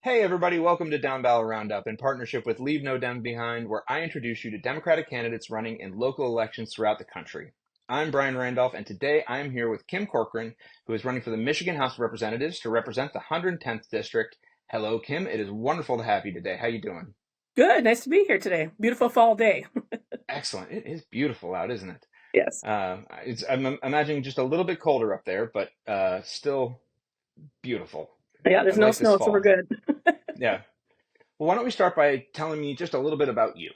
Hey everybody, welcome to Downballot Roundup in partnership with Leave No Dems Behind, where I introduce you to Democratic candidates running in local elections throughout the country. I'm Bryan Randolph, and today I am here with Kim Corcoran, who is running for the Michigan House of Representatives to represent the 110th District. Hello, Kim. It is wonderful to have you today. How you doing? Good. Nice to be here today. Beautiful fall day. Excellent. It is beautiful out, isn't it? Yes. I'm imagining just a little bit colder up there, but still beautiful. Yeah, I there's no like this snow, so we're fall. good. Yeah. Well, why don't we start by telling me just a little bit about you?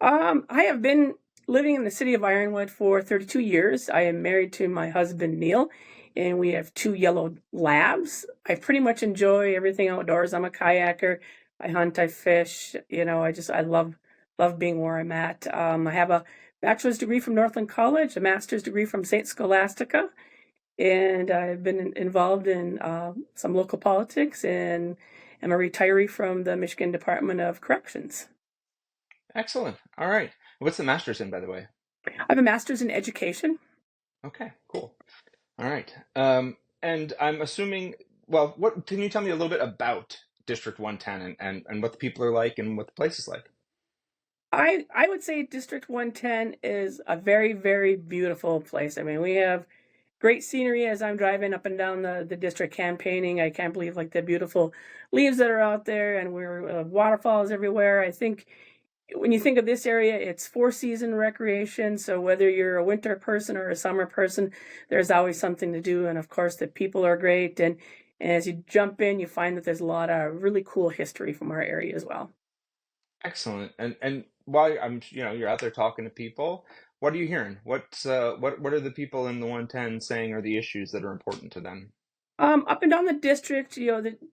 I have been living in the city of Ironwood for 32 years. I am married to my husband, Neil, and we have two yellow labs. I pretty much enjoy everything outdoors. I'm a kayaker. I hunt, I fish. I love being where I'm at. I have a bachelor's degree from Northland College, a master's degree from St. Scholastica, and I've been involved in some local politics and am a retiree from the Michigan Department of Corrections. Excellent. All right. What's the master's in, by the way? I have a master's in education. Okay, cool. All right. And I'm assuming, well, what can you tell me a little bit about District 110 and what the people are like and what the place is like? I would say District 110 is a very, very beautiful place. I mean, we have great scenery as I'm driving up and down the district campaigning. I can't believe like the beautiful leaves that are out there, and we're waterfalls everywhere. I think when you think of this area, it's four season recreation. So whether you're a winter person or a summer person, there's always something to do. And of course, the people are great. And as you jump in, you find that there's a lot of really cool history from our area as well. Excellent. And while you're out there talking to people, what are you hearing? What are the people in the 110 saying are the issues that are important to them? Up and down the district,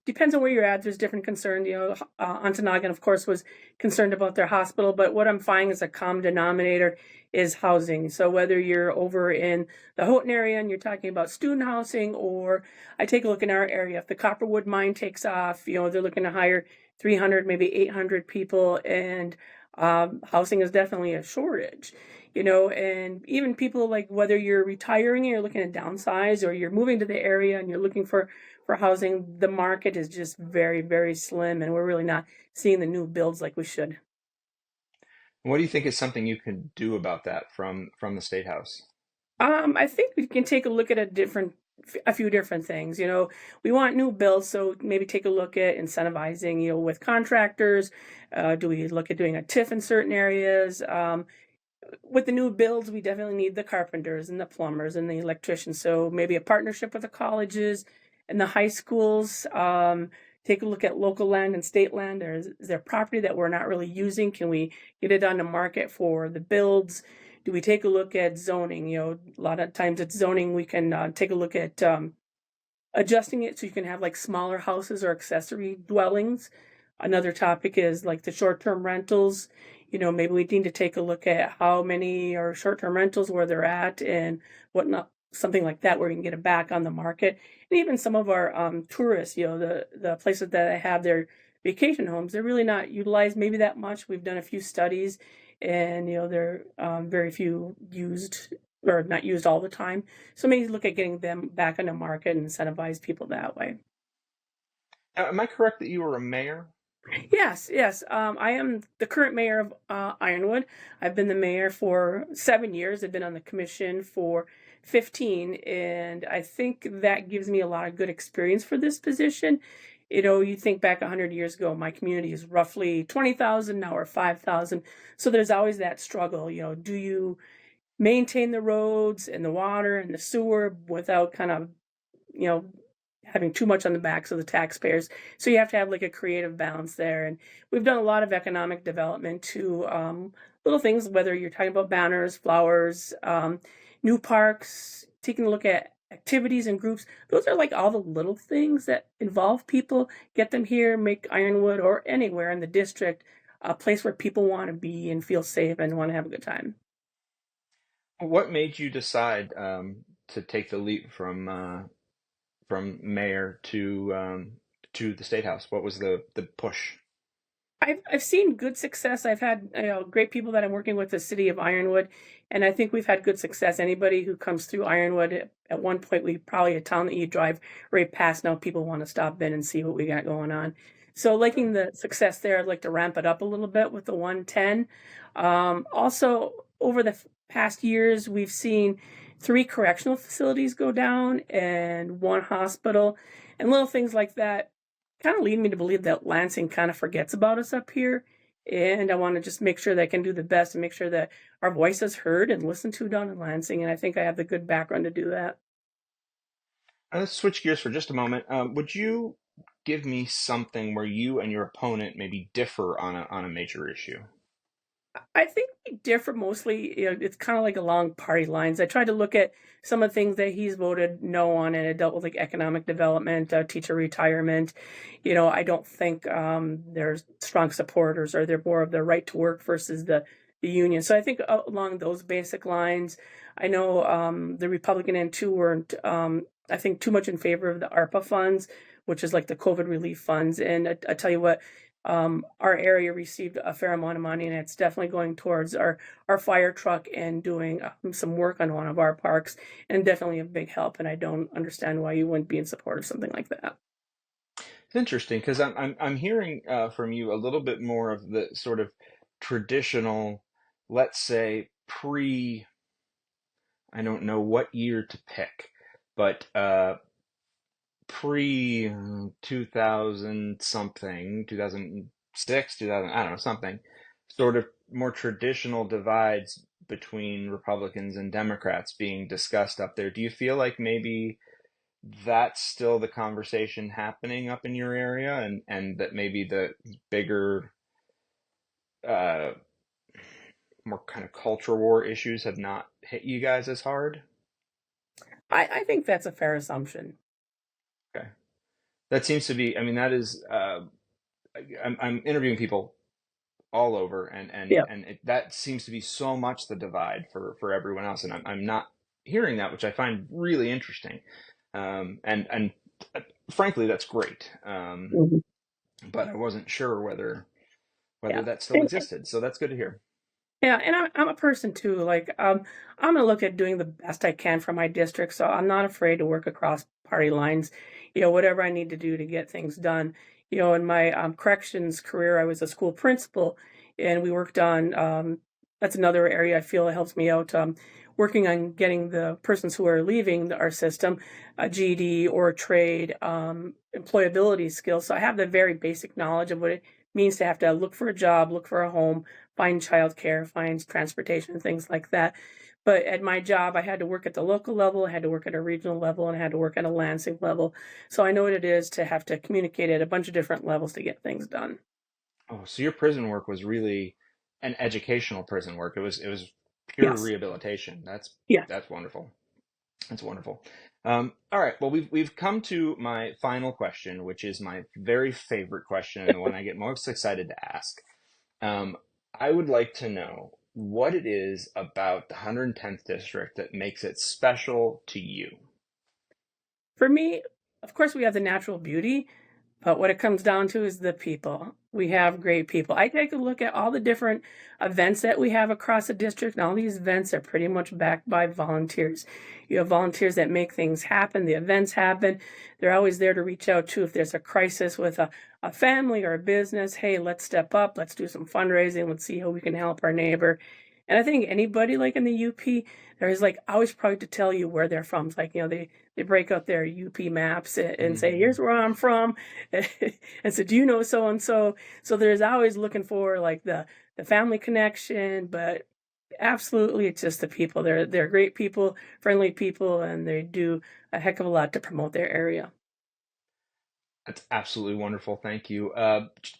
depends on where you're at. There's different concerns. Ontonagon, of course, was concerned about their hospital, but what I'm finding is a common denominator is housing. So whether you're over in the Houghton area and you're talking about student housing, or I take a look in our area, if the Copperwood mine takes off, they're looking to hire 300, maybe 800 people, and housing is definitely a shortage. And even people like whether you're retiring and you're looking to downsize or you're moving to the area and you're looking for housing, the market is just very, very slim, and we're really not seeing the new builds like we should. What do you think is something you can do about that from the State House? I think we can take a look at a few different things. We want new builds, so maybe take a look at incentivizing, with contractors. Do we look at doing a TIF in certain areas? With the new builds, we definitely need the carpenters and the plumbers and the electricians. So maybe a partnership with the colleges and the high schools. Take a look at local land and state land. Is there property that we're not really using? Can we get it on the market for the builds? Do we take a look at zoning? A lot of times it's zoning. We can take a look at adjusting it so you can have like smaller houses or accessory dwellings. Another topic is like the short-term rentals. Maybe we need to take a look at how many are short-term rentals, where they're at, and whatnot, something like that, where we can get it back on the market. And even some of our tourists, the places that have their vacation homes, they're really not utilized maybe that much. We've done a few studies, and they're very few used or not used all the time. So maybe look at getting them back on the market and incentivize people that way. Am I correct that you were a mayor? Yes, yes. I am the current mayor of Ironwood. I've been the mayor for 7 years. I've been on the commission for 15, and I think that gives me a lot of good experience for this position. You think back 100 years ago, my community is roughly 20,000, now we're 5,000. So there's always that struggle. Do you maintain the roads and the water and the sewer without kind of, you know, having too much on the backs of the taxpayers. So you have to have like a creative balance there. And we've done a lot of economic development to little things, whether you're talking about banners, flowers, new parks, taking a look at activities and groups. Those are like all the little things that involve people, get them here, make Ironwood or anywhere in the district a place where people want to be and feel safe and want to have a good time. What made you decide to take the leap from mayor to the State House? What was the push? I've seen good success. I've had, great people that I'm working with the city of Ironwood, and I think we've had good success. Anybody who comes through Ironwood, at one point, we probably a town that you drive right past. Now people want to stop in and see what we got going on. So liking the success there, I'd like to ramp it up a little bit with the 110. Also, over the past years, we've seen 3 correctional facilities go down and 1 hospital, and little things like that kind of lead me to believe that Lansing kind of forgets about us up here. And I want to just make sure that I can do the best and make sure that our voice is heard and listened to down in Lansing. And I think I have the good background to do that. Let's switch gears for just a moment. Would you give me something where you and your opponent maybe differ on a major issue? I think we differ mostly. It's kind of like along party lines. I tried to look at some of the things that he's voted no on, and it dealt with like economic development, teacher retirement. I don't think there's strong supporters, or they're more of the right to work versus the union. So I think along those basic lines, I know the Republican end too weren't, I think, too much in favor of the ARPA funds, which is like the COVID relief funds. And I tell you what, our area received a fair amount of money, and it's definitely going towards our fire truck and doing some work on one of our parks, and definitely a big help. And I don't understand why you wouldn't be in support of something like that. It's interesting because I'm hearing from you a little bit more of the sort of traditional, let's say I don't know what year to pick, but pre 2000 something, 2006, 2000, I don't know, something, sort of more traditional divides between Republicans and Democrats being discussed up there. Do you feel like maybe that's still the conversation happening up in your area, and that maybe the bigger, uh, more kind of culture war issues have not hit you guys as hard? I think that's a fair assumption. Okay. That seems to be, I mean, that is, I'm interviewing people all over, Yeah. that seems to be so much the divide for everyone else, and I'm not hearing that, which I find really interesting. And frankly, that's great. Mhm. But I wasn't sure whether Yeah. that still existed, so that's good to hear. Yeah, and I'm a person too. Like, I'm gonna look at doing the best I can for my district, so I'm not afraid to work across party lines. Whatever I need to do to get things done. In my corrections career, I was a school principal, and we worked on. That's another area I feel helps me out. Working on getting the persons who are leaving our system a GED or a trade, employability skills. So I have the very basic knowledge of what it means to have to look for a job, look for a home, find childcare, find transportation, things like that. But at my job, I had to work at the local level, I had to work at a regional level, and I had to work at a Lansing level. So I know what it is to have to communicate at a bunch of different levels to get things done. Oh, so your prison work was really an educational prison work. It was pure Yes. rehabilitation. Yeah. That's wonderful. That's wonderful. All right. Well, we've come to my final question, which is my very favorite question and the one I get most excited to ask. Um, I would like to know what it is about the 110th district that makes it special to you. For me, of course, we have the natural beauty, but what it comes down to is the people. We have great people. I take a look at all the different events that we have across the district, and all these events are pretty much backed by volunteers. You have volunteers that make things happen, the events happen. They're always there to reach out to if there's a crisis with a family or a business. Hey, let's step up, let's do some fundraising, let's see how we can help our neighbor. And I think anybody like in the UP, there's like always probably to tell you where they're from. It's like, they break out their UP maps and say, Hmm. here's where I'm from. And so, do you know so and so? So there's always looking for like the family connection, but absolutely it's just the people. They're great people, friendly people, and they do a heck of a lot to promote their area. That's absolutely wonderful. Thank you.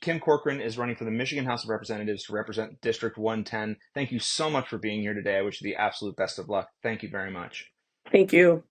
Kim Corcoran is running for the Michigan House of Representatives to represent District 110. Thank you so much for being here today. I wish you the absolute best of luck. Thank you very much. Thank you.